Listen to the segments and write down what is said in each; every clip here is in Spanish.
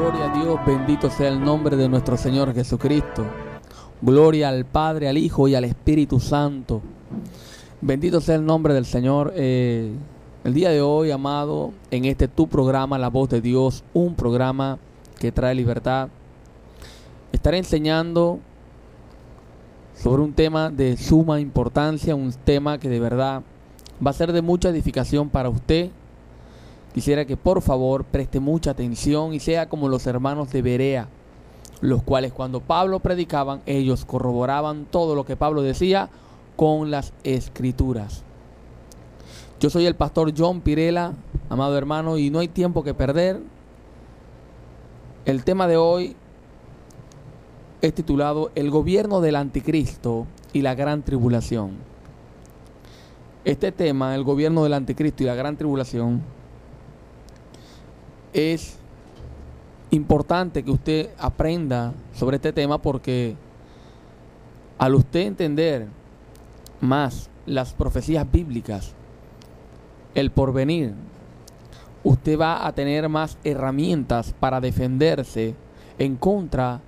Gloria a Dios, bendito sea el nombre de nuestro Señor Jesucristo. Gloria al Padre, al Hijo y al Espíritu Santo. Bendito sea el nombre del Señor. El día de hoy, amado, en este tu programa, La Voz de Dios, un programa que trae libertad, estaré enseñando sobre un tema de suma importancia, un tema que de verdad va a ser de mucha edificación para usted. Quisiera que por favor preste mucha atención y sea como los hermanos de Berea, los cuales cuando Pablo predicaban, ellos corroboraban todo lo que Pablo decía con las escrituras. Yo soy el pastor John Pirela, amado hermano, y no hay tiempo que perder. El tema de hoy es titulado El gobierno del anticristo y la gran tribulación. Este tema, el gobierno del anticristo y la gran tribulación, es importante que usted aprenda sobre este tema, porque al usted entender más las profecías bíblicas, el porvenir, usted va a tener más herramientas para defenderse en contra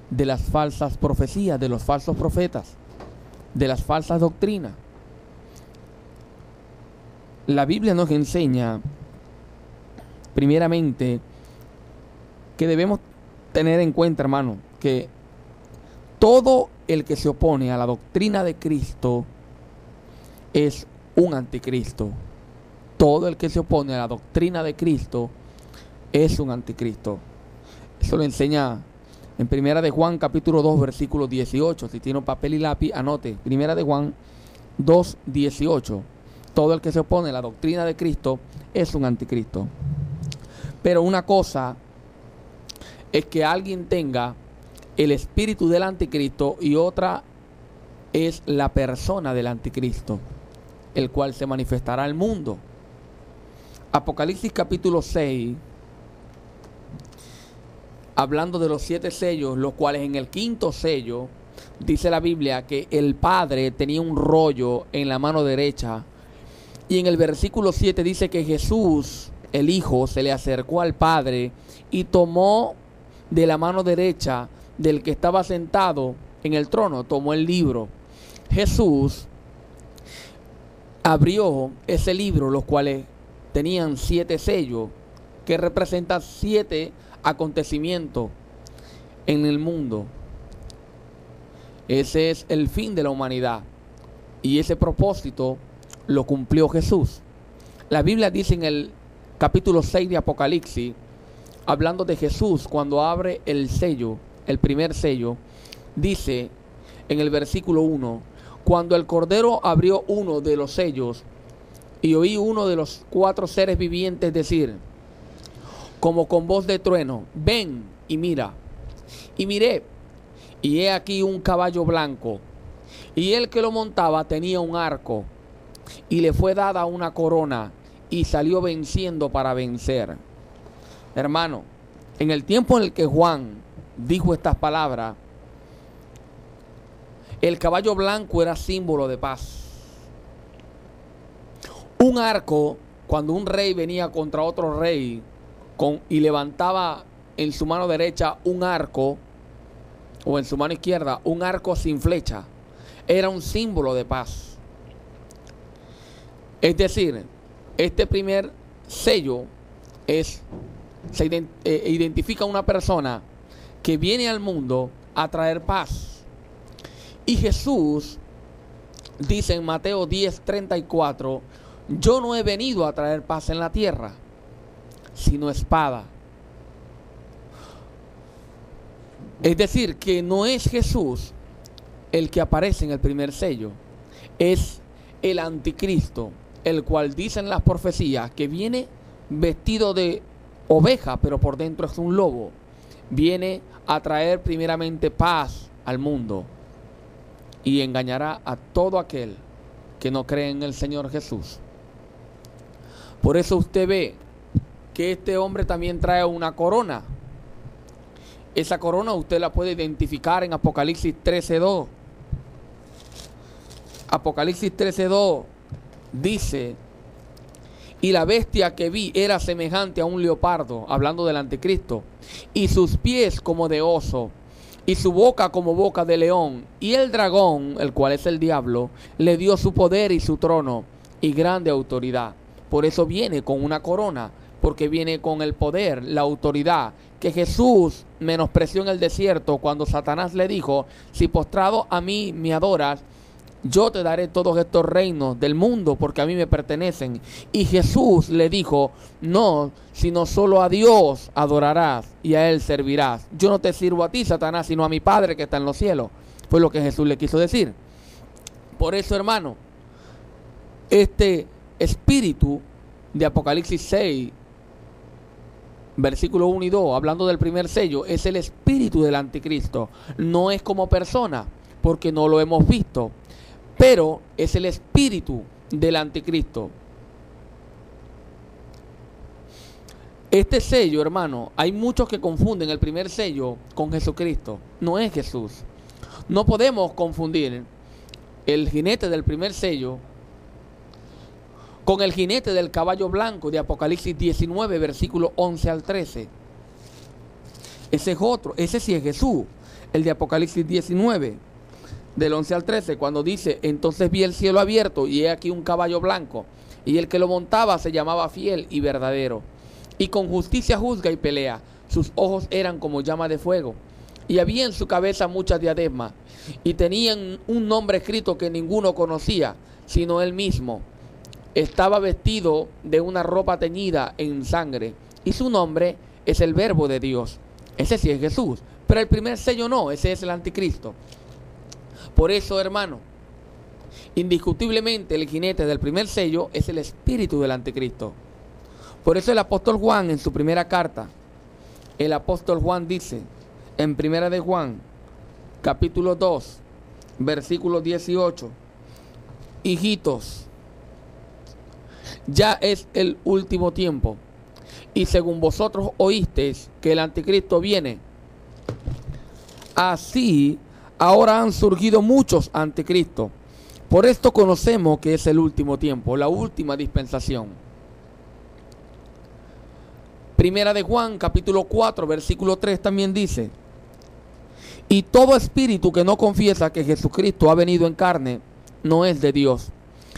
de las falsas profecías, de los falsos profetas, de las falsas doctrinas. La Biblia nos enseña primeramente que debemos tener en cuenta, hermano, que todo el que se opone a la doctrina de Cristo es un anticristo. Todo el que se opone a la doctrina de Cristo es un anticristo. Eso lo enseña en Primera de Juan capítulo 2 versículo 18. Si tiene un papel y lápiz, anote. Primera de Juan 2, 18. Todo el que se opone a la doctrina de Cristo es un anticristo. Pero una cosa es que alguien tenga el espíritu del anticristo y otra es la persona del anticristo, el cual se manifestará al mundo. Apocalipsis capítulo 6, hablando de los 7 sellos, los cuales en el 5º sello, dice la Biblia que el Padre tenía un rollo en la mano derecha, y en el versículo 7 dice que Jesús, el Hijo, se le acercó al Padre y tomó de la mano derecha del que estaba sentado en el trono, tomó el libro. Jesús abrió ese libro, los cuales tenían 7 sellos, que representan 7 acontecimientos en el mundo. Ese es el fin de la humanidad, y ese propósito lo cumplió Jesús. La Biblia dice en el capítulo 6 de Apocalipsis, hablando de Jesús, cuando abre el sello, el primer sello, dice en el versículo 1, cuando el Cordero abrió uno de los sellos, y oí uno de los 4 seres vivientes decir, como con voz de trueno, ven y mira. Y miré, y he aquí un caballo blanco, y el que lo montaba tenía un arco, y le fue dada una corona, y salió venciendo para vencer. Hermano, en el tiempo en el que Juan dijo estas palabras, el caballo blanco era símbolo de paz. Un arco, cuando un rey venía contra otro rey y levantaba en su mano derecha un arco, o en su mano izquierda un arco sin flecha, era un símbolo de paz. Es decir, este primer sello identifica a una persona que viene al mundo a traer paz. Y Jesús dice en Mateo 10:34, yo no he venido a traer paz en la tierra, sino espada. Es decir, que no es Jesús el que aparece en el primer sello, es el anticristo, el cual dicen las profecías que viene vestido de oveja, pero por dentro es un lobo. Viene a traer primeramente paz al mundo y engañará a todo aquel que no cree en el Señor Jesús. Por eso usted ve que este hombre también trae una corona. Esa corona usted la puede identificar en Apocalipsis 13:2. Apocalipsis 13:2 dice, Y la bestia que vi era semejante a un leopardo, hablando del anticristo, y sus pies como de oso, y su boca como boca de león. Y el dragón, el cual es el diablo, le dio su poder y su trono y grande autoridad. Por eso viene con una corona, porque viene con el poder, la autoridad, que Jesús menospreció en el desierto cuando Satanás le dijo: si postrado a mí me adoras, yo te daré todos estos reinos del mundo porque a mí me pertenecen. Y Jesús le dijo: no, sino solo a Dios adorarás y a Él servirás. Yo no te sirvo a ti, Satanás, sino a mi Padre que está en los cielos. Fue lo que Jesús le quiso decir. Por eso, hermano, este espíritu de Apocalipsis 6, versículo 1 y 2, hablando del primer sello, es el espíritu del anticristo. No es como persona, porque no lo hemos visto, pero es el espíritu del anticristo. Este sello, hermano, hay muchos que confunden el primer sello con Jesucristo. No es Jesús. No podemos confundir el jinete del primer sello con el jinete del caballo blanco de Apocalipsis 19, versículos 11 al 13. Ese es otro, ese sí es Jesús, el de Apocalipsis 19, del 11 al 13, cuando dice: entonces vi el cielo abierto y he aquí un caballo blanco, y el que lo montaba se llamaba Fiel y Verdadero, y con justicia juzga y pelea. Sus ojos eran como llama de fuego, y había en su cabeza muchas diademas, y tenían un nombre escrito que ninguno conocía, sino él mismo. Estaba vestido de una ropa teñida en sangre, y su nombre es el Verbo de Dios. Ese sí es Jesús, pero el primer sello no, ese es el anticristo. Por eso, hermano, indiscutiblemente el jinete del primer sello es el espíritu del anticristo. Por eso el apóstol Juan, en su primera carta, el apóstol Juan dice, en primera de Juan, capítulo 2, versículo 18: hijitos, ya es el último tiempo, y según vosotros oísteis que el anticristo viene, así ahora han surgido muchos anticristos. Por esto conocemos que es el último tiempo, la última dispensación. Primera de Juan, capítulo 4, versículo 3 también dice: y todo espíritu que no confiesa que Jesucristo ha venido en carne, no es de Dios.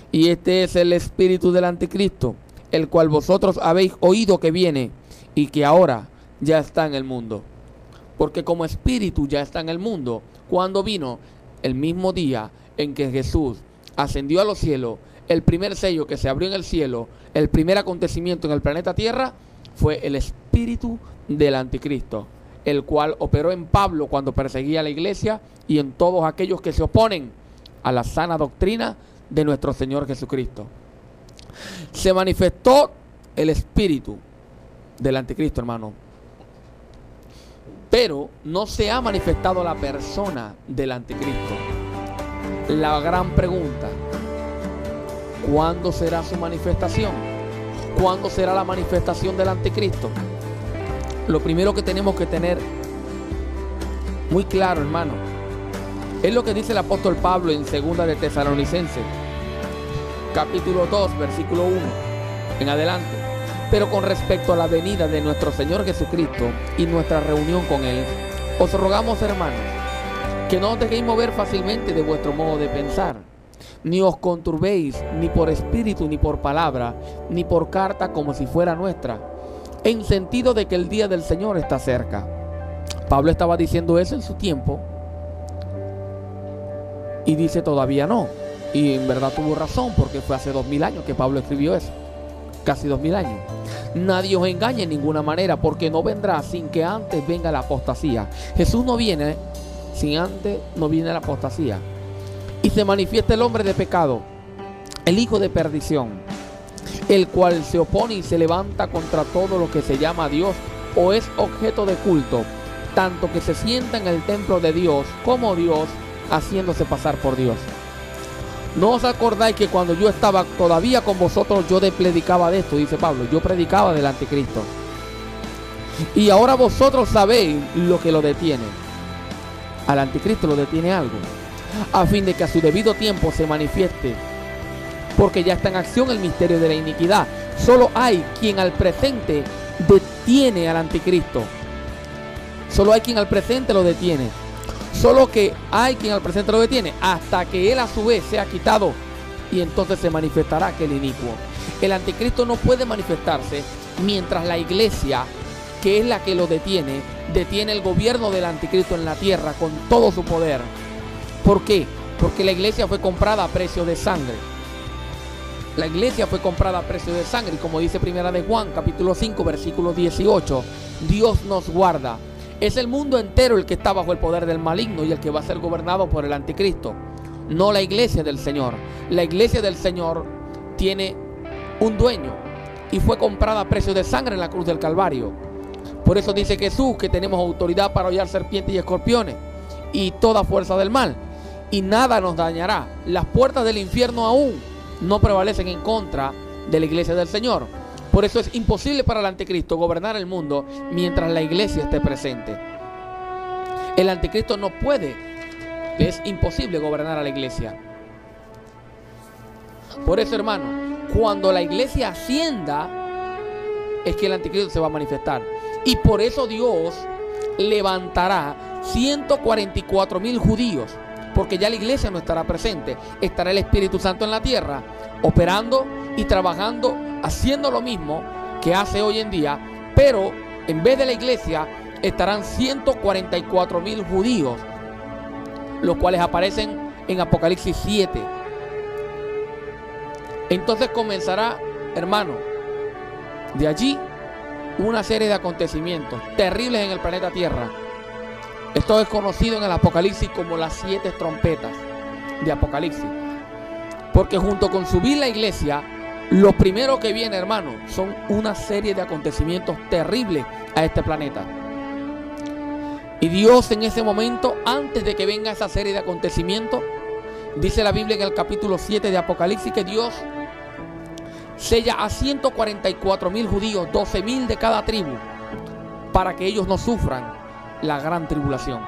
Y este es el espíritu del anticristo, el cual vosotros habéis oído que viene y que ahora ya está en el mundo. Porque como espíritu ya está en el mundo, cuando vino, el mismo día en que Jesús ascendió a los cielos, el primer sello que se abrió en el cielo, el primer acontecimiento en el planeta Tierra, fue el espíritu del anticristo, el cual operó en Pablo cuando perseguía a la iglesia y en todos aquellos que se oponen a la sana doctrina de nuestro Señor Jesucristo. Se manifestó el espíritu del anticristo, hermano, pero no se ha manifestado la persona del anticristo. La gran pregunta: ¿cuándo será su manifestación? ¿Cuándo será la manifestación del anticristo? Lo primero que tenemos que tener muy claro, hermano, es lo que dice el apóstol Pablo en segunda de Tesalonicenses, capítulo 2, versículo 1 en adelante. Pero con respecto a la venida de nuestro Señor Jesucristo y nuestra reunión con Él, os rogamos, hermanos, que no os dejéis mover fácilmente de vuestro modo de pensar, ni os conturbéis ni por espíritu, ni por palabra, ni por carta como si fuera nuestra, en sentido de que el día del Señor está cerca. Pablo estaba diciendo eso en su tiempo y dice todavía no. Y en verdad tuvo razón, porque fue hace 2000 años que Pablo escribió eso. Casi 2000 años. Nadie os engañe en ninguna manera, porque no vendrá sin que antes venga la apostasía. Jesús no viene sin antes no viene la apostasía. Y se manifiesta el hombre de pecado, el hijo de perdición, el cual se opone y se levanta contra todo lo que se llama Dios o es objeto de culto, tanto que se sienta en el templo de Dios como Dios, haciéndose pasar por Dios. ¿No os acordáis que cuando yo estaba todavía con vosotros yo predicaba de esto? Dice Pablo, yo predicaba del anticristo. Y ahora vosotros sabéis lo que lo detiene. Al anticristo lo detiene algo, a fin de que a su debido tiempo se manifieste, porque ya está en acción el misterio de la iniquidad, Solo hay quien al presente detiene al anticristo. Solo hay quien al presente lo detiene. Solo que hay quien al presente lo detiene hasta que él a su vez sea quitado, y entonces se manifestará aquel inicuo. El anticristo no puede manifestarse mientras la iglesia, que es la que lo detiene el gobierno del anticristo en la tierra con todo su poder. ¿Por qué? Porque la iglesia fue comprada a precio de sangre. La iglesia fue comprada a precio de sangre, y como dice Primera de Juan, capítulo 5, versículo 18, Dios nos guarda. Es el mundo entero el que está bajo el poder del maligno y el que va a ser gobernado por el anticristo, no la iglesia del Señor. La iglesia del Señor tiene un dueño y fue comprada a precio de sangre en la cruz del Calvario. Por eso dice Jesús que tenemos autoridad para hollar serpientes y escorpiones y toda fuerza del mal, y nada nos dañará. Las puertas del infierno aún no prevalecen en contra de la iglesia del Señor. Por eso es imposible para el anticristo gobernar el mundo mientras la iglesia esté presente. El anticristo no puede, es imposible gobernar a la iglesia. Por eso, hermano, cuando la iglesia ascienda es que el anticristo se va a manifestar. Y por eso Dios levantará 144,000 judíos, porque ya la iglesia no estará presente. Estará el Espíritu Santo en la tierra, operando y trabajando, haciendo lo mismo que hace hoy en día, pero en vez de la iglesia estarán 144,000 judíos, los cuales aparecen en Apocalipsis 7. Entonces comenzará, hermano, de allí una serie de acontecimientos terribles en el planeta Tierra. Esto es conocido en el Apocalipsis como las 7 trompetas de Apocalipsis, porque junto con subir la iglesia, lo primero que viene, hermano, son una serie de acontecimientos terribles a este planeta. Y Dios en ese momento, antes de que venga esa serie de acontecimientos, dice la Biblia en el capítulo 7 de Apocalipsis que Dios sella a 144,000 judíos, 12,000 de cada tribu, para que ellos no sufran la gran tribulación.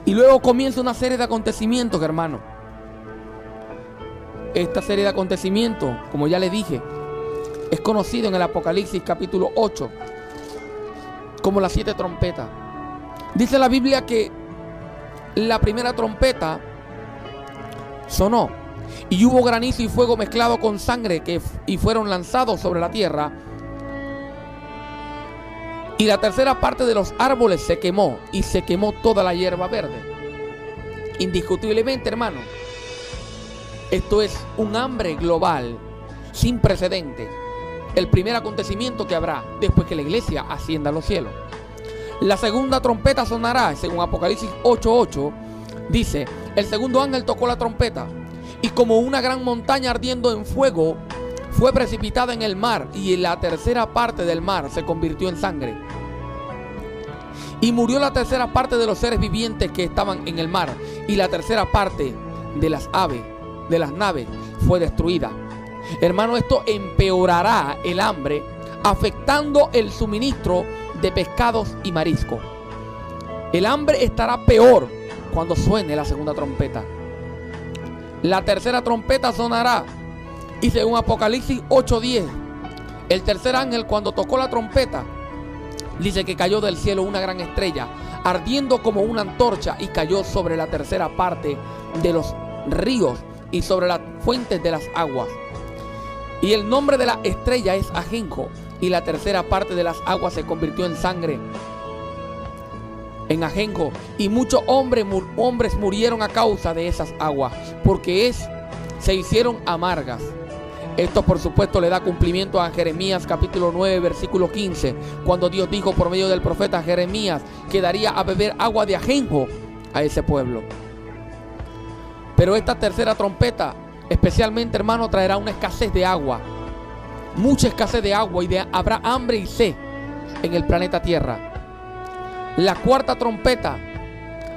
Y luego comienza una serie de acontecimientos, hermano. Esta serie de acontecimientos, como ya le dije, es conocido en el Apocalipsis capítulo 8 como las 7 trompetas. Dice la Biblia que la primera trompeta sonó y hubo granizo y fuego mezclado con sangre y fueron lanzados sobre la tierra, y la tercera parte de los árboles se quemó y se quemó toda la hierba verde. Indiscutiblemente, hermano, esto es un hambre global sin precedentes. El primer acontecimiento que habrá después que la iglesia ascienda a los cielos. La segunda trompeta sonará, según Apocalipsis 8:8, dice: el segundo ángel tocó la trompeta, y como una gran montaña ardiendo en fuego, fue precipitada en el mar, y la tercera parte del mar se convirtió en sangre. Y murió la tercera parte de los seres vivientes que estaban en el mar, y la tercera parte de las aves, de las naves, fue destruida. Hermano, esto empeorará el hambre, afectando el suministro de pescados y mariscos. El hambre estará peor cuando suene la segunda trompeta. La tercera trompeta sonará, y según Apocalipsis 8:10, el tercer ángel, cuando tocó la trompeta, dice que cayó del cielo una gran estrella, ardiendo como una antorcha, y cayó sobre la tercera parte de los ríos y sobre las fuentes de las aguas. Y el nombre de la estrella es Ajenjo, y la tercera parte de las aguas se convirtió en sangre, en Ajenjo, y muchos hombres murieron a causa de esas aguas, porque se hicieron amargas. Esto, por supuesto, le da cumplimiento a Jeremías capítulo 9, versículo 15, cuando Dios dijo por medio del profeta Jeremías que daría a beber agua de ajenjo a ese pueblo. Pero esta tercera trompeta, especialmente, hermano, traerá una escasez de agua, mucha escasez de agua, y habrá hambre y sed en el planeta Tierra. La cuarta trompeta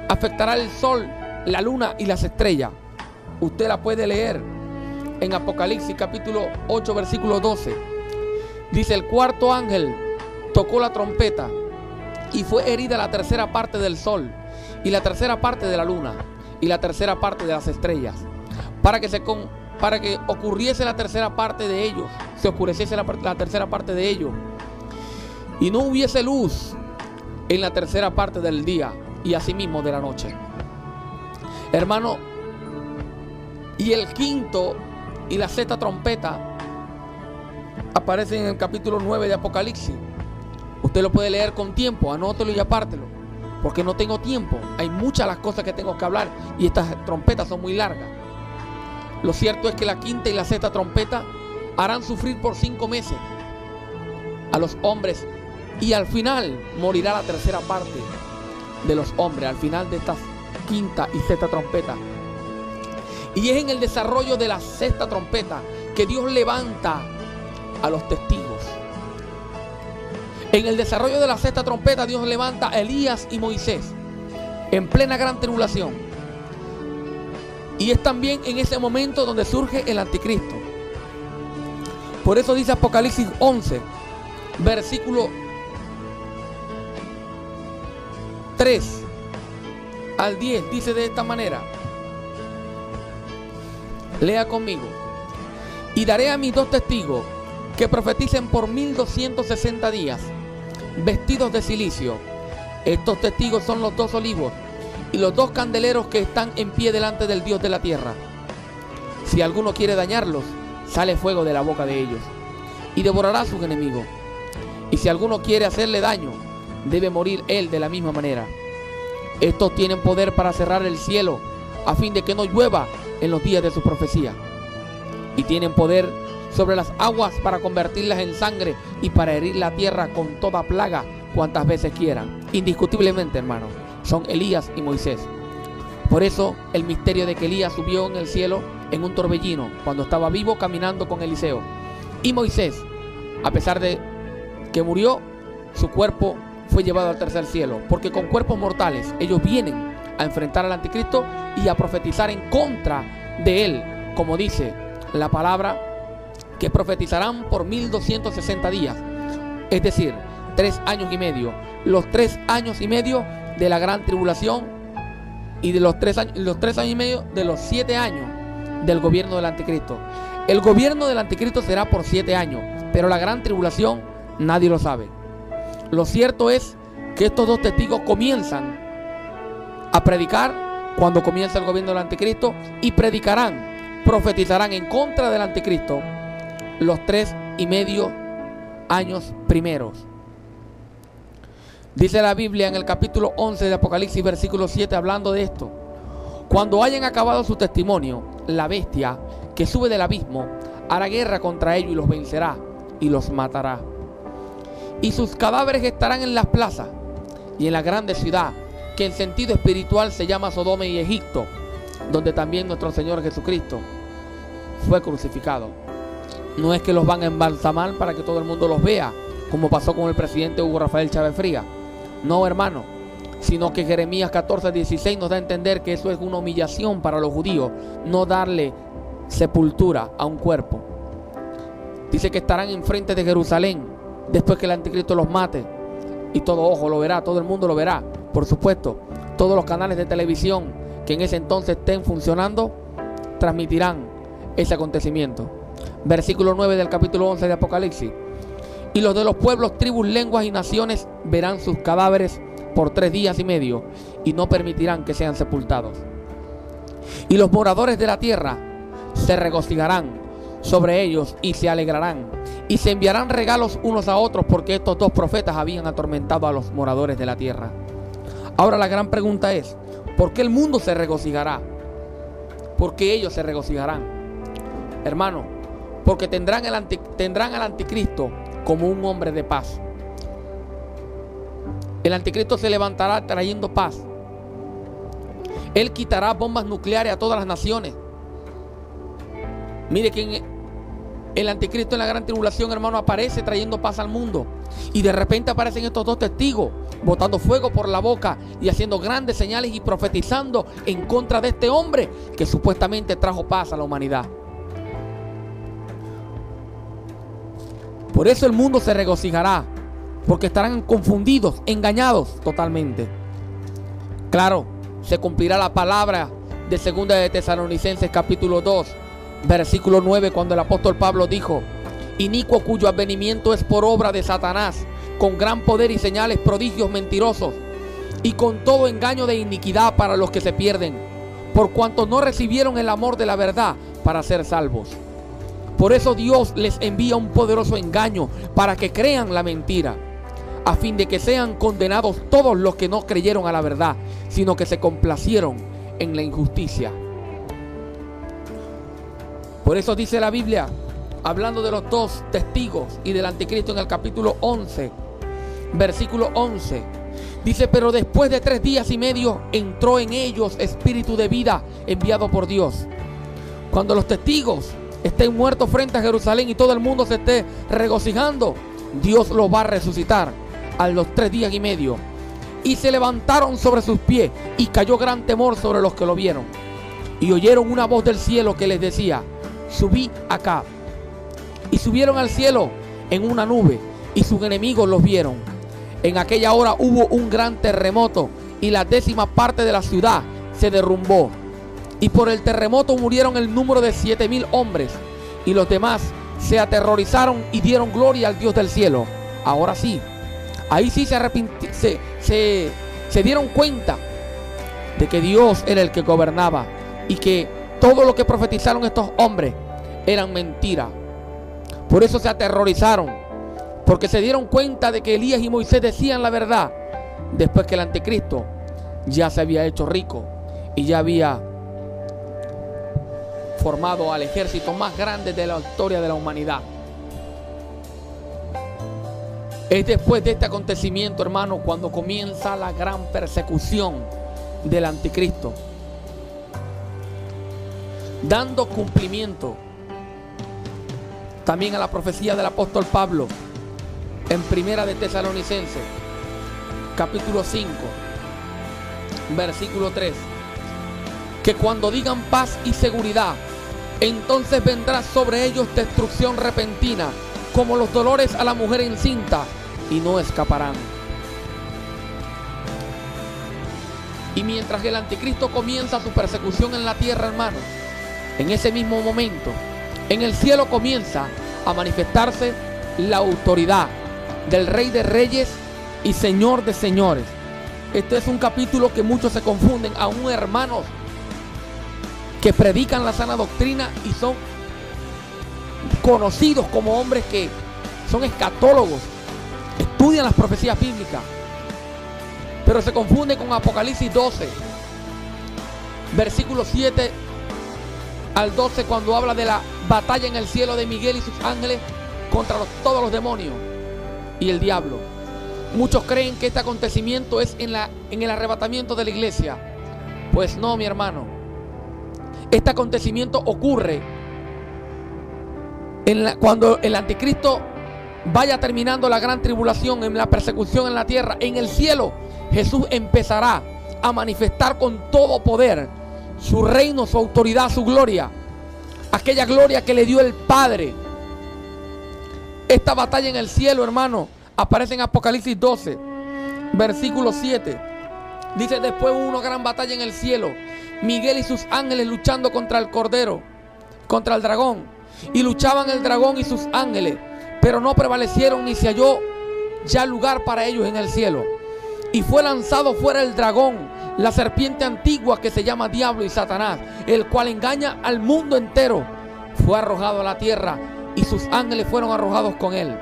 afectará el sol, la luna y las estrellas. Usted la puede leer en Apocalipsis capítulo 8, versículo 12. Dice: el cuarto ángel tocó la trompeta, y fue herida la tercera parte del sol, y la tercera parte de la luna, y la tercera parte de las estrellas, para que se para que ocurriese la tercera parte de ellos, se oscureciese la tercera parte de ellos, y no hubiese luz en la tercera parte del día y asimismo de la noche. Hermano, y el quinto y la sexta trompeta aparecen en el capítulo 9 de Apocalipsis. Usted lo puede leer con tiempo, anótelo y apártelo, porque no tengo tiempo. Hay muchas las cosas que tengo que hablar y estas trompetas son muy largas. Lo cierto es que la quinta y la sexta trompeta harán sufrir por 5 meses a los hombres, y al final morirá la tercera parte de los hombres, al final de esta quinta y sexta trompeta. Y es en el desarrollo de la sexta trompeta que Dios levanta a los testigos. En el desarrollo de la sexta trompeta Dios levanta a Elías y Moisés en plena gran tribulación. Y es también en ese momento donde surge el anticristo. Por eso dice Apocalipsis 11, versículo 3 al 10, dice de esta manera. Lea conmigo. Y daré a mis 2 testigos que profeticen por 1260 días, vestidos de silicio. Estos testigos son los 2 olivos y los 2 candeleros que están en pie delante del Dios de la tierra. Si alguno quiere dañarlos, sale fuego de la boca de ellos y devorará a sus enemigos. Y si alguno quiere hacerle daño, debe morir él de la misma manera. Estos tienen poder para cerrar el cielo, a fin de que no llueva en los días de su profecía. Y tienen poder sobre las aguas para convertirlas en sangre y para herir la tierra con toda plaga cuantas veces quieran. Indiscutiblemente, hermano, son Elías y Moisés. Por eso el misterio de que Elías subió en el cielo en un torbellino cuando estaba vivo caminando con Eliseo. Y Moisés, a pesar de que murió, su cuerpo fue llevado al tercer cielo, porque con cuerpos mortales ellos vienen a enfrentar al anticristo y a profetizar en contra de él, como dice la palabra, que profetizarán por 1260 días, es decir, 3 años y medio, los 3 años y medio de la gran tribulación, y de los 3 años y medio de los 7 años del gobierno del anticristo. El gobierno del anticristo será por 7 años, pero la gran tribulación nadie lo sabe. Lo cierto es que estos 2 testigos comienzan a predicar cuando comienza el gobierno del anticristo, y predicarán, profetizarán en contra del anticristo los 3 y medio años primeros. Dice la Biblia en el capítulo 11 de Apocalipsis, versículo 7, hablando de esto: cuando hayan acabado su testimonio, la bestia que sube del abismo hará guerra contra ellos y los vencerá y los matará. Y sus cadáveres estarán en las plazas y en la grande ciudad, que en sentido espiritual se llama Sodoma y Egipto, donde también nuestro Señor Jesucristo fue crucificado. No es que los van a embalsamar para que todo el mundo los vea, como pasó con el presidente Hugo Rafael Chávez Frías. No, hermano, sino que Jeremías 14:16 nos da a entender que eso es una humillación para los judíos, no darle sepultura a un cuerpo. Dice que estarán enfrente de Jerusalén después que el anticristo los mate, y todo ojo lo verá, todo el mundo lo verá. Por supuesto, todos los canales de televisión que en ese entonces estén funcionando transmitirán ese acontecimiento. Versículo 9 del capítulo 11 de Apocalipsis: y los de los pueblos, tribus, lenguas y naciones verán sus cadáveres por 3 días y medio, y no permitirán que sean sepultados. Y los moradores de la tierra se regocijarán sobre ellos y se alegrarán, y se enviarán regalos unos a otros, porque estos 2 profetas habían atormentado a los moradores de la tierra. Ahora la gran pregunta es: ¿por qué el mundo se regocijará? ¿Por qué ellos se regocijarán? Hermano, porque tendrán al anticristo como un hombre de paz. El anticristo se levantará trayendo paz. Él quitará bombas nucleares a todas las naciones. Mire que el anticristo en la gran tribulación, hermano, aparece trayendo paz al mundo. Y de repente aparecen estos 2 testigos botando fuego por la boca y haciendo grandes señales y profetizando en contra de este hombre que supuestamente trajo paz a la humanidad. Por eso el mundo se regocijará, porque estarán confundidos, engañados totalmente. Claro, se cumplirá la palabra de 2 de Tesalonicenses capítulo 2, Versículo 9, cuando el apóstol Pablo dijo: inicuo cuyo advenimiento es por obra de Satanás, con gran poder y señales, prodigios mentirosos, y con todo engaño de iniquidad para los que se pierden, por cuanto no recibieron el amor de la verdad para ser salvos. Por eso Dios les envía un poderoso engaño para que crean la mentira, a fin de que sean condenados todos los que no creyeron a la verdad, sino que se complacieron en la injusticia. Por eso dice la Biblia, hablando de los dos testigos y del anticristo, en el capítulo 11, versículo 11, dice: pero después de 3 días y medio entró en ellos espíritu de vida enviado por Dios. Cuando los testigos estén muertos frente a Jerusalén y todo el mundo se esté regocijando, Dios los va a resucitar a los 3 días y medio. Y se levantaron sobre sus pies, y cayó gran temor sobre los que lo vieron. Y oyeron una voz del cielo que les decía: subí acá. Y subieron al cielo en una nube, y sus enemigos los vieron. En aquella hora hubo un gran terremoto, y la 10ª parte de la ciudad se derrumbó. Y por el terremoto murieron el número de 7,000 hombres, y los demás se aterrorizaron y dieron gloria al Dios del cielo. Ahora sí, ahí sí se dieron cuenta de que Dios era el que gobernaba, y que todo lo que profetizaron estos hombres eran mentiras. Por eso se aterrorizaron, porque se dieron cuenta de que Elías y Moisés decían la verdad, después que el anticristo ya se había hecho rico y ya había formado al ejército más grande de la historia de la humanidad. Es después de este acontecimiento, hermano, cuando comienza la gran persecución del anticristo, dando cumplimiento también a la profecía del apóstol Pablo en Primera de Tesalonicenses, capítulo 5, versículo 3, que cuando digan paz y seguridad, entonces vendrá sobre ellos destrucción repentina, como los dolores a la mujer encinta, y no escaparán. Y mientras el anticristo comienza su persecución en la tierra, hermano, en ese mismo momento, en el cielo comienza a manifestarse la autoridad del Rey de Reyes y Señor de Señores. Este es un capítulo que muchos se confunden, aún hermanos que predican la sana doctrina y son conocidos como hombres que son escatólogos, estudian las profecías bíblicas, pero se confunden con Apocalipsis 12, versículos 7 al 12, cuando habla de la batalla en el cielo de Miguel y sus ángeles contra todos los demonios y el diablo. Muchos creen que este acontecimiento es en el arrebatamiento de la iglesia. Pues no, mi hermano. Este acontecimiento ocurre cuando el anticristo vaya terminando la gran tribulación, en la persecución en la tierra. En el cielo Jesús empezará a manifestar con todo poder su reino, su autoridad, su gloria, aquella gloria que le dio el Padre. Esta batalla en el cielo, hermano, aparece en Apocalipsis 12, versículo 7. Dice: después hubo una gran batalla en el cielo, Miguel y sus ángeles luchando contra el cordero, contra el dragón. Y luchaban el dragón y sus ángeles, pero no prevalecieron, ni se halló ya lugar para ellos en el cielo. Y fue lanzado fuera el dragón, la serpiente antigua que se llama Diablo y Satanás, el cual engaña al mundo entero. Fue arrojado a la tierra, y sus ángeles fueron arrojados con él.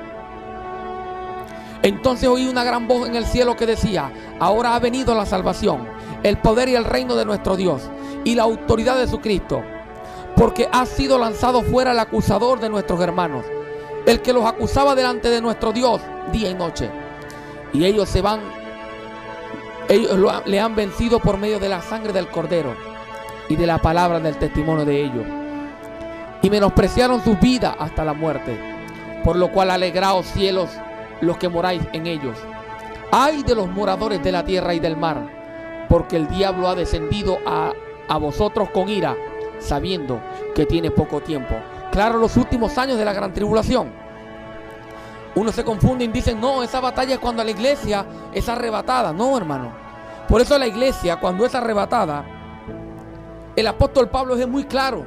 Entonces oí una gran voz en el cielo que decía: ahora ha venido la salvación, el poder y el reino de nuestro Dios, y la autoridad de su Cristo, porque ha sido lanzado fuera el acusador de nuestros hermanos, el que los acusaba delante de nuestro Dios día y noche. Y ellos le han vencido por medio de la sangre del Cordero y de la palabra del testimonio de ellos, y menospreciaron su vida hasta la muerte. Por lo cual alegraos, cielos, los que moráis en ellos. Ay de los moradores de la tierra y del mar, porque el diablo ha descendido a vosotros con ira, sabiendo que tiene poco tiempo. Claro, los últimos años de la gran tribulación. Unos se confunden y dicen: no, esa batalla es cuando la iglesia es arrebatada. No, hermano. Por eso la iglesia, cuando es arrebatada, el apóstol Pablo es muy claro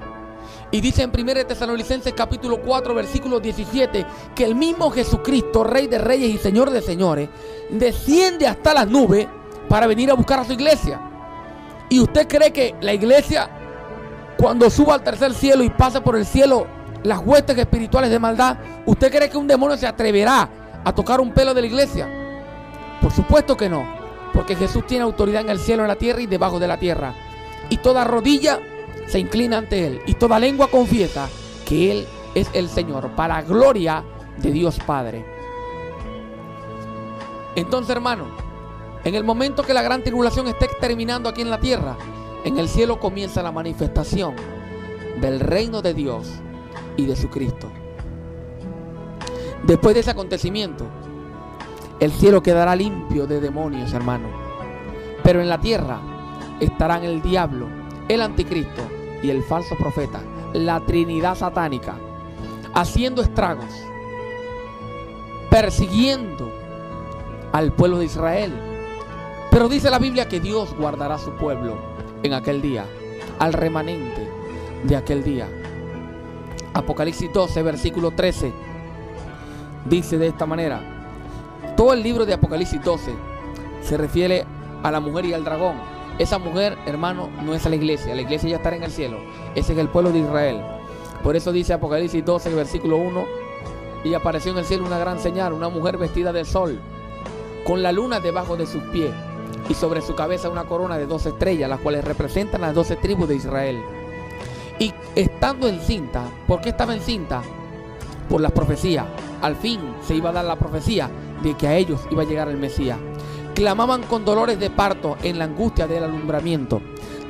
Y dice en 1 Tesalonicenses capítulo 4 versículo 17 que el mismo Jesucristo, Rey de Reyes y Señor de Señores, desciende hasta las nubes para venir a buscar a su iglesia. ¿Y usted cree que la iglesia, cuando suba al tercer cielo y pase por el cielo las huestes espirituales de maldad, usted cree que un demonio se atreverá a tocar un pelo de la iglesia? Por supuesto que no, porque Jesús tiene autoridad en el cielo, en la tierra y debajo de la tierra. Y toda rodilla se inclina ante Él y toda lengua confiesa que Él es el Señor, para gloria de Dios Padre. Entonces, hermano, en el momento que la gran tribulación esté terminando aquí en la tierra, en el cielo comienza la manifestación del reino de Dios y de su Cristo. Después de ese acontecimiento, el cielo quedará limpio de demonios, hermano. Pero en la tierra estarán el diablo, el anticristo y el falso profeta, la trinidad satánica, haciendo estragos, persiguiendo al pueblo de Israel. Pero dice la Biblia que Dios guardará a su pueblo en aquel día, al remanente de aquel día. Apocalipsis 12, versículo 13, dice de esta manera. Todo el libro de Apocalipsis 12 se refiere a la mujer y al dragón. Esa mujer, hermano, no es a la iglesia ya estará en el cielo. Ese es el pueblo de Israel. Por eso dice Apocalipsis 12, versículo 1, y apareció en el cielo una gran señal, una mujer vestida de sol, con la luna debajo de sus pies, y sobre su cabeza una corona de 12 estrellas, las cuales representan las 12 tribus de Israel. Y estando encinta, ¿por qué estaba encinta? Por las profecías. Al fin se iba a dar la profecía de que a ellos iba a llegar el Mesías. Clamaban con dolores de parto en la angustia del alumbramiento.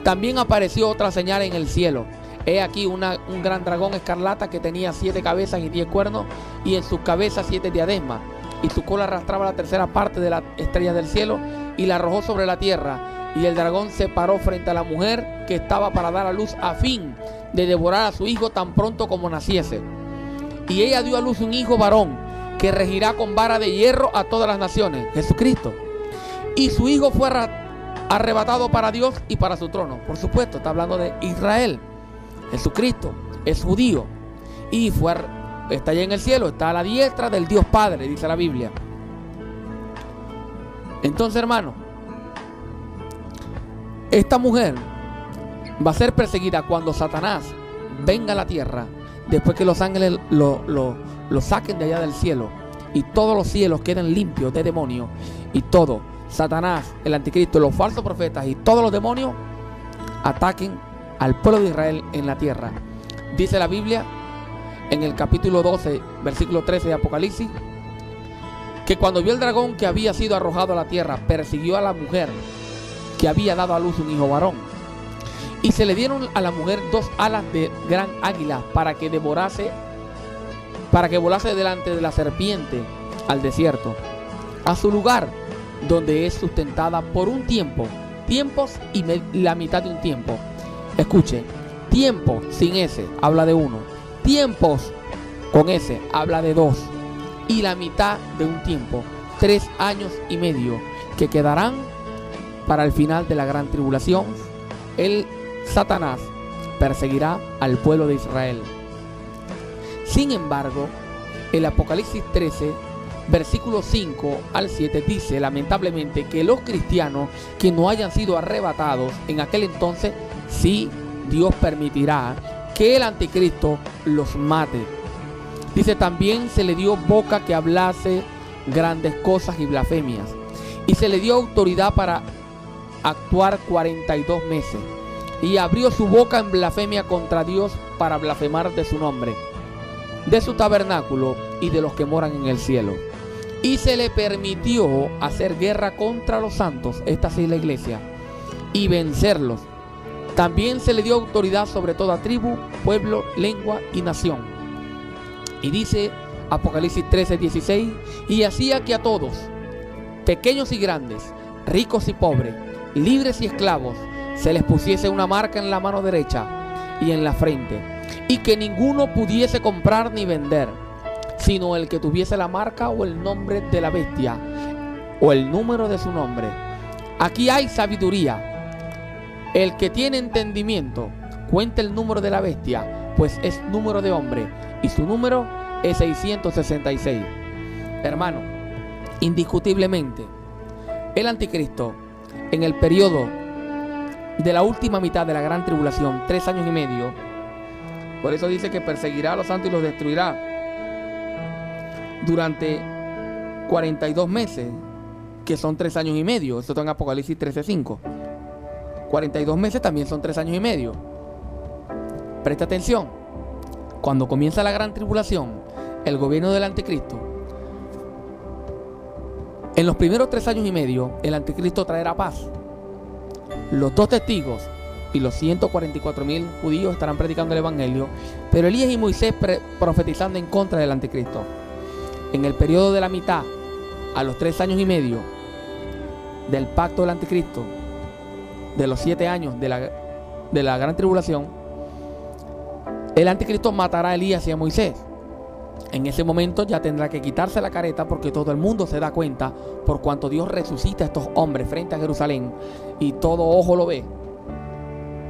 También apareció otra señal en el cielo. He aquí un gran dragón escarlata que tenía 7 cabezas y 10 cuernos, y en sus cabezas 7 diademas, y su cola arrastraba la tercera parte de las estrellas del cielo y la arrojó sobre la tierra. Y el dragón se paró frente a la mujer que estaba para dar a luz, a fin de devorar a su hijo tan pronto como naciese. Y ella dio a luz un hijo varón, que regirá con vara de hierro a todas las naciones, Jesucristo. Y su hijo fue arrebatado para Dios y para su trono. Por supuesto, está hablando de Israel. Jesucristo es judío y está allá en el cielo, está a la diestra del Dios Padre, dice la Biblia. Entonces, hermano, esta mujer va a ser perseguida cuando Satanás venga a la tierra, después que los ángeles lo saquen de allá del cielo y todos los cielos queden limpios de demonios, y todo, Satanás, el anticristo, los falsos profetas y todos los demonios ataquen al pueblo de Israel en la tierra. Dice la Biblia en el capítulo 12, versículo 13 de Apocalipsis, que cuando vio el dragón que había sido arrojado a la tierra, persiguió a la mujer que había dado a luz un hijo varón. Y se le dieron a la mujer 2 alas de gran águila para que volase delante de la serpiente al desierto, a su lugar donde es sustentada por un tiempo, tiempos y la mitad de un tiempo. Escuche, tiempo sin S habla de 1, tiempos con S habla de 2, y la mitad de un tiempo, 3 años y medio, que quedarán para el final de la gran tribulación. El Satanás perseguirá al pueblo de Israel. Sin embargo, el Apocalipsis 13, versículos 5 al 7 dice lamentablemente que los cristianos que no hayan sido arrebatados en aquel entonces, sí, Dios permitirá que el anticristo los mate. Dice, también se le dio boca que hablase grandes cosas y blasfemias, y se le dio autoridad para actuar 42 meses, y abrió su boca en blasfemia contra Dios para blasfemar de su nombre, de su tabernáculo y de los que moran en el cielo. Y se le permitió hacer guerra contra los santos, esta sí es la iglesia, y vencerlos. También se le dio autoridad sobre toda tribu, pueblo, lengua y nación. Y dice Apocalipsis 13, 16, y hacía que a todos, pequeños y grandes, ricos y pobres, libres y esclavos, se les pusiese una marca en la mano derecha y en la frente, y que ninguno pudiese comprar ni vender, sino el que tuviese la marca o el nombre de la bestia o el número de su nombre. Aquí hay sabiduría. El que tiene entendimiento, cuente el número de la bestia, pues es número de hombre y su número es 666. Hermano, indiscutiblemente, el anticristo en el periodo de la última mitad de la gran tribulación, 3 años y medio, por eso dice que perseguirá a los santos y los destruirá durante 42 meses, que son 3 años y medio. Esto está en Apocalipsis 13:5. 42 meses también son 3 años y medio. Presta atención. Cuando comienza la gran tribulación, el gobierno del anticristo, en los primeros 3 años y medio, el anticristo traerá paz. Los 2 testigos y los 144,000 judíos estarán predicando el evangelio, pero Elías y Moisés profetizando en contra del anticristo. En el periodo de la mitad, a los 3 años y medio del pacto del anticristo, de los 7 años de la gran tribulación, el anticristo matará a Elías y a Moisés. En ese momento ya tendrá que quitarse la careta, porque todo el mundo se da cuenta, por cuanto Dios resucita a estos hombres frente a Jerusalén y todo ojo lo ve.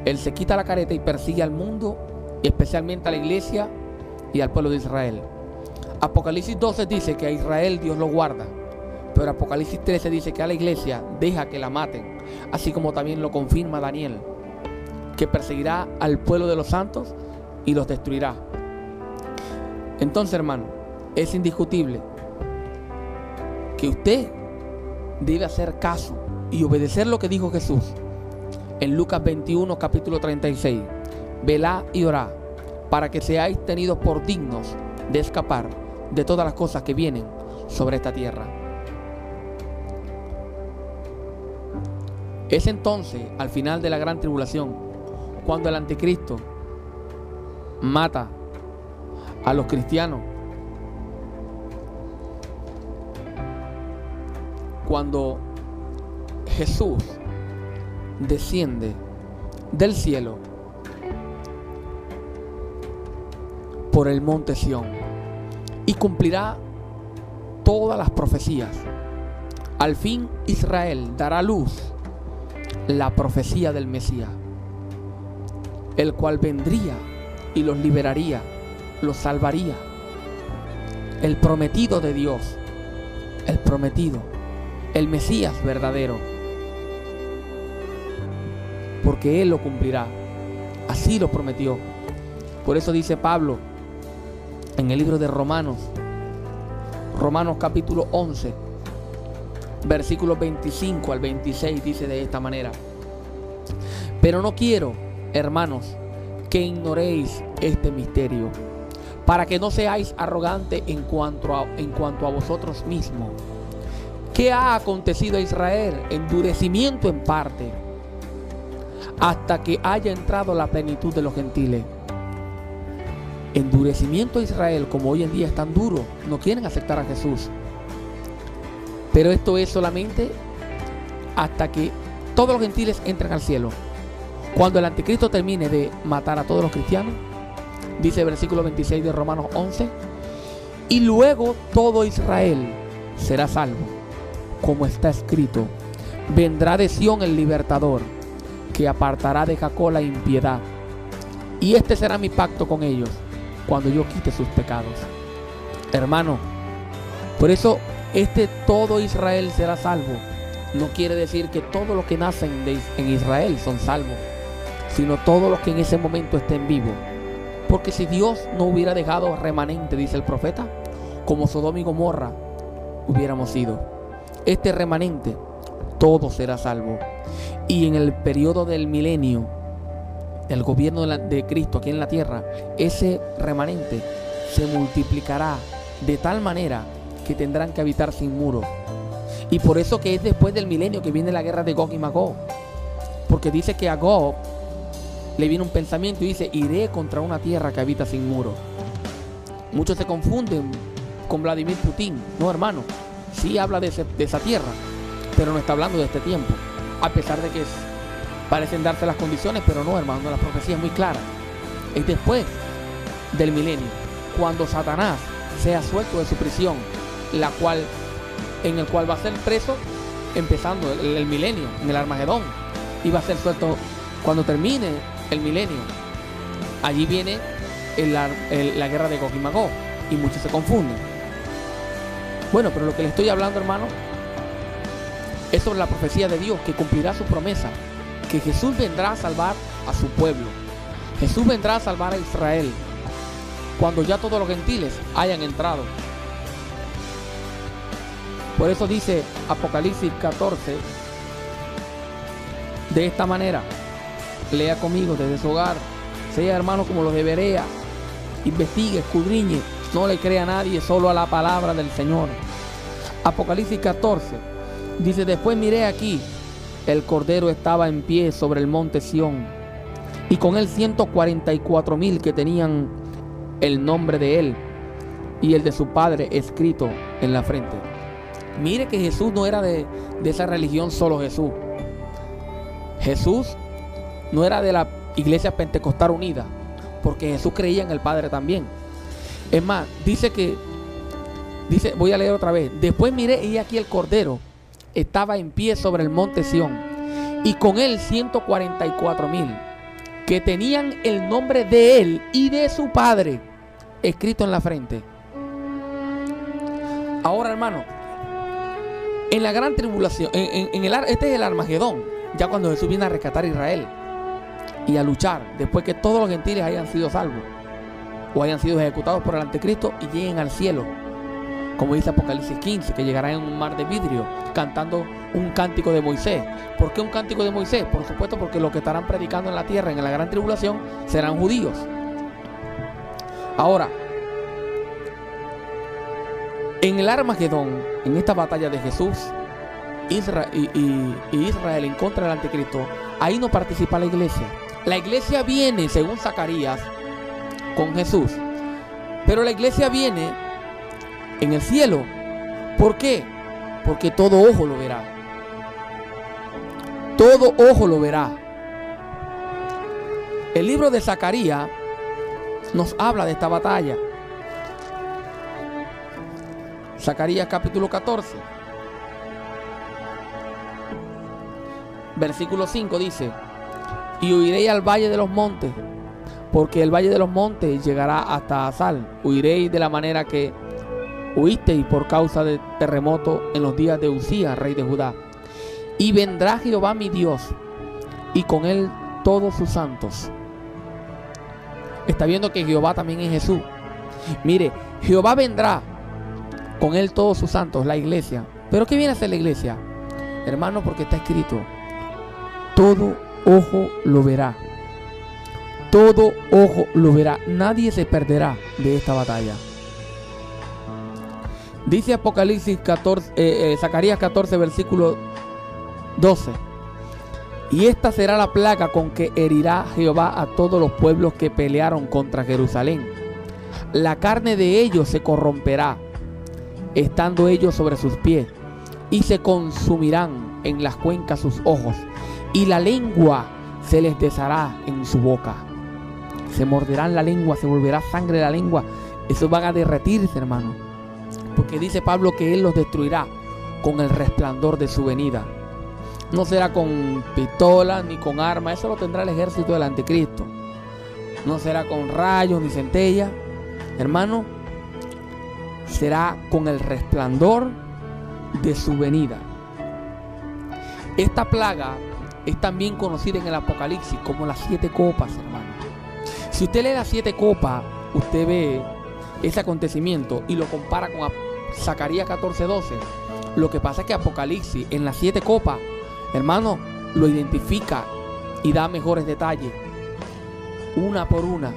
Él se quita la careta y persigue al mundo, y especialmente a la iglesia y al pueblo de Israel. Apocalipsis 12 dice que a Israel Dios lo guarda, pero Apocalipsis 13 dice que a la iglesia deja que la maten, así como también lo confirma Daniel, que perseguirá al pueblo de los santos y los destruirá. Entonces, hermano, es indiscutible que usted debe hacer caso y obedecer lo que dijo Jesús en Lucas 21, capítulo 36. Velad y orad para que seáis tenidos por dignos de escapar de todas las cosas que vienen sobre esta tierra. Es entonces, al final de la gran tribulación, cuando el anticristo mata a los cristianos, cuando Jesús desciende del cielo por el monte Sión y cumplirá todas las profecías. Al fin Israel dará a luz la profecía del Mesías, el cual vendría y los liberaría, los salvaría. El prometido de Dios, el prometido, el Mesías verdadero, porque Él lo cumplirá. Así lo prometió. Por eso dice Pablo en el libro de Romanos capítulo 11, versículos 25 al 26, dice de esta manera: pero no quiero, hermanos, que ignoréis este misterio, para que no seáis arrogantes en cuanto a vosotros mismos. ¿Qué ha acontecido a Israel? Endurecimiento en parte, hasta que haya entrado la plenitud de los gentiles. Endurecimiento a Israel, como hoy en día es tan duro, no quieren aceptar a Jesús. Pero esto es solamente hasta que todos los gentiles entren al cielo. Cuando el anticristo termine de matar a todos los cristianos, dice el versículo 26 de Romanos 11, y luego todo Israel será salvo, como está escrito: vendrá de Sión el libertador, que apartará de Jacob la impiedad, y este será mi pacto con ellos, cuando yo quite sus pecados. Hermano, por eso todo Israel será salvo no quiere decir que todos los que nacen en Israel son salvos, sino todos los que en ese momento estén vivos. Porque si Dios no hubiera dejado remanente, dice el profeta, como Sodoma y Gomorra hubiéramos sido. Este remanente, todo será salvo. Y en el periodo del milenio, el gobierno de Cristo aquí en la tierra, ese remanente se multiplicará de tal manera que tendrán que habitar sin muro. Y por eso que es después del milenio que viene la guerra de Gog y Magog, porque dice que a Gog le viene un pensamiento y dice: iré contra una tierra que habita sin muro. Muchos se confunden con Vladimir Putin. No, hermano, sí habla de esa tierra, pero no está hablando de este tiempo, a pesar de que parecen darse las condiciones, pero no, hermano, la profecía es muy clara. Es después del milenio, cuando Satanás sea suelto de su prisión, en el cual va a ser preso empezando el milenio, en el Armagedón, y va a ser suelto cuando termine el milenio. Allí viene la guerra de Gog y Magog, y muchos se confunden. Bueno, pero lo que le estoy hablando, hermano, es sobre la profecía de Dios, que cumplirá su promesa, que Jesús vendrá a salvar a su pueblo. Jesús vendrá a salvar a Israel cuando ya todos los gentiles hayan entrado. Por eso dice Apocalipsis 14 de esta manera. Lea conmigo desde su hogar, sea hermano como los de Berea, investigue, escudriñe, no le crea a nadie, solo a la palabra del Señor. Apocalipsis 14 dice: después miré aquí, el Cordero estaba en pie sobre el monte Sión, y con él 144,000 que tenían el nombre de él y el de su padre escrito en la frente. Mire que Jesús no era de esa religión solo Jesús. Jesús no era de la iglesia pentecostal unida, porque Jesús creía en el Padre también. Es más, dice, voy a leer otra vez: después miré y aquí el Cordero estaba en pie sobre el monte Sión, y con él 144,000 que tenían el nombre de él y de su padre escrito en la frente. Ahora, hermano, en la gran tribulación, este es el Armagedón, ya cuando Jesús viene a rescatar a Israel y a luchar después que todos los gentiles hayan sido salvos o hayan sido ejecutados por el anticristo y lleguen al cielo, como dice Apocalipsis 15, que llegarán en un mar de vidrio cantando un cántico de Moisés. ¿Por qué un cántico de Moisés? Por supuesto porque los que estarán predicando en la tierra en la gran tribulación serán judíos. Ahora, en el Armagedón, en esta batalla de Jesús y Israel en contra del anticristo, ahí no participa la iglesia. La iglesia viene, según Zacarías, con Jesús, pero la iglesia viene en el cielo. ¿Por qué? Porque todo ojo lo verá. Todo ojo lo verá. El libro de Zacarías nos habla de esta batalla. Zacarías capítulo 14, versículo 5 dice: y huiréis al valle de los montes, porque el valle de los montes llegará hasta Asal. Huiréis de la manera que huisteis por causa del terremoto en los días de Usías, rey de Judá. Y vendrá Jehová mi Dios, y con él todos sus santos. Está viendo que Jehová también es Jesús. Mire, Jehová vendrá, con él todos sus santos, la iglesia. ¿Pero qué viene a hacer la iglesia? Hermano, porque está escrito: todo ojo lo verá. Todo ojo lo verá. Nadie se perderá de esta batalla. Dice Apocalipsis 14, Zacarías 14, versículo 12: y esta será la plaga con que herirá Jehová a todos los pueblos que pelearon contra Jerusalén. La carne de ellos se corromperá, estando ellos sobre sus pies, y se consumirán en las cuencas sus ojos, y la lengua se les deshará en su boca. Se morderán la lengua, se volverá sangre la lengua. Eso van a derretirse, hermano, porque dice Pablo que él los destruirá con el resplandor de su venida. No será con pistolas ni con armas, eso lo tendrá el ejército del anticristo. No será con rayos ni centellas, hermano, será con el resplandor de su venida. Esta plaga es también conocida en el Apocalipsis como las 7 copas, hermano. Si usted lee las 7 copas, usted ve ese acontecimiento y lo compara con Zacarías 14:12. Lo que pasa es que Apocalipsis en las 7 copas, hermano, lo identifica y da mejores detalles, una por una.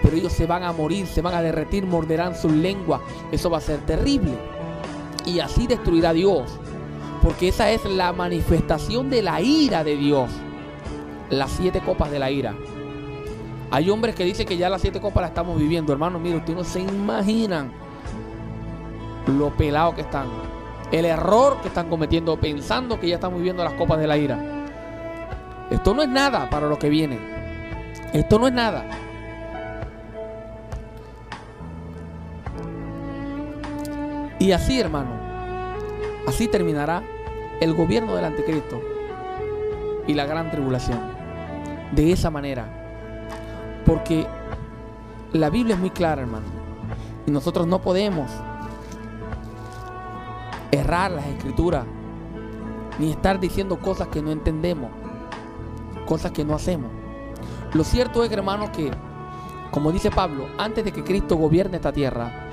Pero ellos se van a morir, se van a derretir, morderán sus lenguas. Eso va a ser terrible. Y así destruirá Dios, porque esa es la manifestación de la ira de Dios. Las 7 copas de la ira. Hay hombres que dicen que ya las 7 copas las estamos viviendo. Hermano, mire, ustedes no se imaginan lo pelado que están, el error que están cometiendo pensando que ya estamos viviendo las copas de la ira. Esto no es nada para lo que viene. Esto no es nada. Y así, hermano, así terminará el gobierno del anticristo y la gran tribulación. De esa manera. Porque la Biblia es muy clara, hermano. Y nosotros no podemos errar las escrituras, ni estar diciendo cosas que no entendemos, cosas que no hacemos. Lo cierto es, hermano, que, como dice Pablo, antes de que Cristo gobierne esta tierra,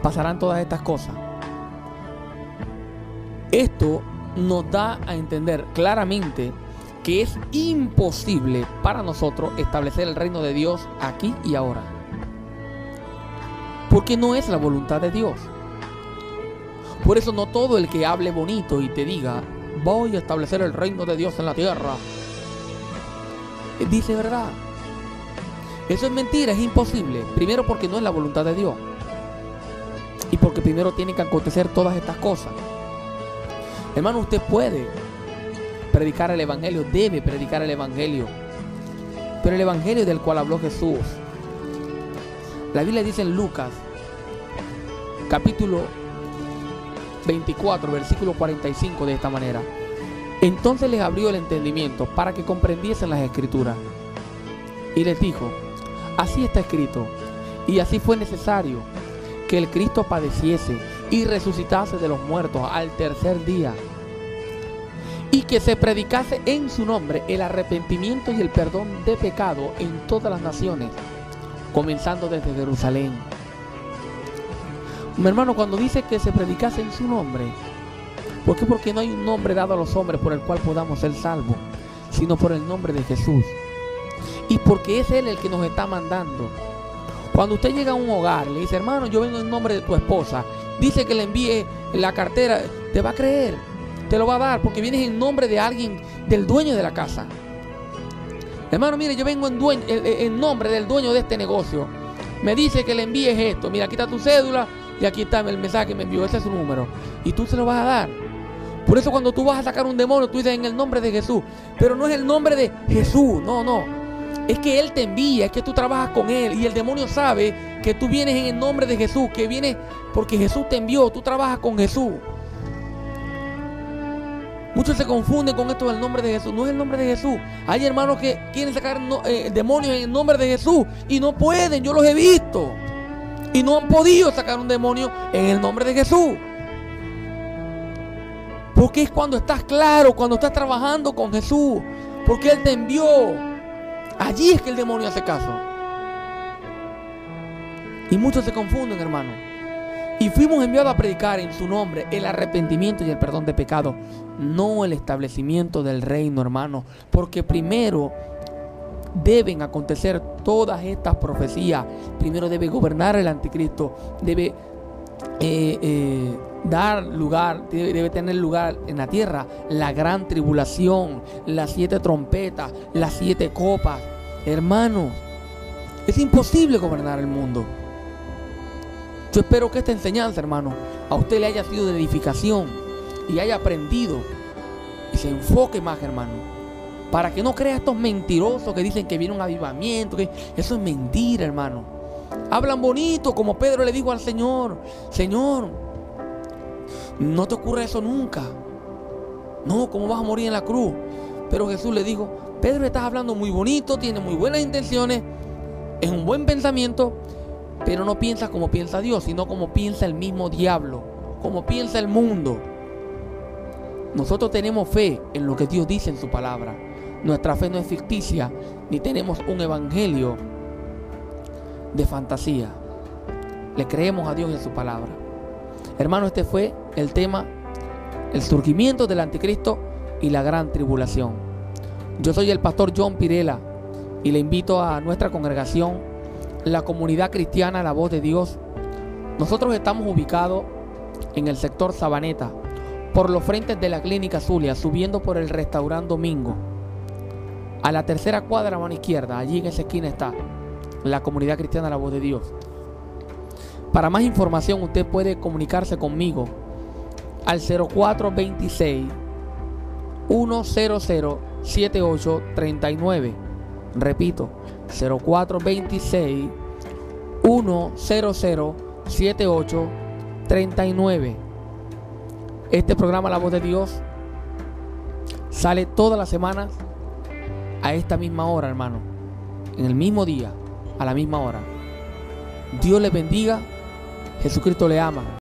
pasarán todas estas cosas. Esto nos da a entender claramente que es imposible para nosotros establecer el reino de Dios aquí y ahora, porque no es la voluntad de Dios. Por eso no todo el que hable bonito y te diga voy a establecer el reino de Dios en la tierra dice verdad. Eso es mentira, es imposible. Primero porque no es la voluntad de Dios, y porque primero tienen que acontecer todas estas cosas. Hermano, usted puede predicar el evangelio, debe predicar el evangelio, pero el evangelio del cual habló Jesús, la Biblia dice en Lucas capítulo 24 versículo 45 de esta manera: entonces les abrió el entendimiento para que comprendiesen las escrituras, y les dijo: así está escrito, y así fue necesario que el Cristo padeciese y resucitase de los muertos al tercer día, y que se predicase en su nombre el arrepentimiento y el perdón de pecado en todas las naciones, comenzando desde Jerusalén. Mi hermano, cuando dice que se predicase en su nombre, ¿por qué? Porque no hay un nombre dado a los hombres por el cual podamos ser salvos, sino por el nombre de Jesús. Y porque es Él el que nos está mandando. Cuando usted llega a un hogar, le dice: hermano, yo vengo en nombre de tu esposa, dice que le envíe la cartera, te va a creer, te lo va a dar, porque vienes en nombre de alguien, del dueño de la casa. Hermano, mire, yo vengo en nombre del dueño de este negocio, me dice que le envíes esto, mira, aquí está tu cédula y aquí está el mensaje que me envió, ese es su número, y tú se lo vas a dar. Por eso cuando tú vas a sacar un demonio, tú dices en el nombre de Jesús, pero no es el nombre de Jesús, no. Es que Él te envía, es que tú trabajas con Él, y el demonio sabe que tú vienes en el nombre de Jesús, que vienes porque Jesús te envió, tú trabajas con Jesús. Muchos se confunden con esto del nombre de Jesús. No es el nombre de Jesús. Hay hermanos que quieren sacar demonios en el nombre de Jesús y no pueden, yo los he visto. Y no han podido sacar un demonio en el nombre de Jesús. Porque es cuando estás claro, cuando estás trabajando con Jesús, porque Él te envió. Allí es que el demonio hace caso. Y muchos se confunden, hermano. Y fuimos enviados a predicar en su nombre el arrepentimiento y el perdón de pecado, no el establecimiento del reino, hermano. Porque primero deben acontecer todas estas profecías. Primero debe gobernar el anticristo, debe dar lugar, debe tener lugar en la tierra la gran tribulación, las 7 trompetas, las 7 copas. Hermano, es imposible gobernar el mundo. Yo espero que esta enseñanza, hermano, a usted le haya sido de edificación y haya aprendido y se enfoque más, hermano, para que no crea estos mentirosos que dicen que viene un avivamiento, que eso es mentira, hermano. Hablan bonito, como Pedro le dijo al Señor: Señor, no te ocurre eso nunca. No, ¿cómo vas a morir en la cruz? Pero Jesús le dijo: Pedro, estás hablando muy bonito, tienes muy buenas intenciones, es un buen pensamiento, pero no piensas como piensa Dios, sino como piensa el mismo diablo, como piensa el mundo. Nosotros tenemos fe en lo que Dios dice en su palabra. Nuestra fe no es ficticia, ni tenemos un evangelio de fantasía. Le creemos a Dios en su palabra. Hermano, este fue el tema: el surgimiento del anticristo y la gran tribulación. Yo soy el pastor John Pirela y le invito a nuestra congregación, la comunidad cristiana La Voz de Dios. Nosotros estamos ubicados en el sector Sabaneta, por los frentes de la Clínica Zulia, subiendo por el restaurante Domingo. A la tercera cuadra, mano izquierda, allí en esa esquina está la comunidad cristiana La Voz de Dios. Para más información usted puede comunicarse conmigo al 0426 100 7839. Repito, 0426 100 7839. Este programa La Voz de Dios sale todas las semanas a esta misma hora, hermano, en el mismo día, a la misma hora. Dios les bendiga. Jesucristo le ama.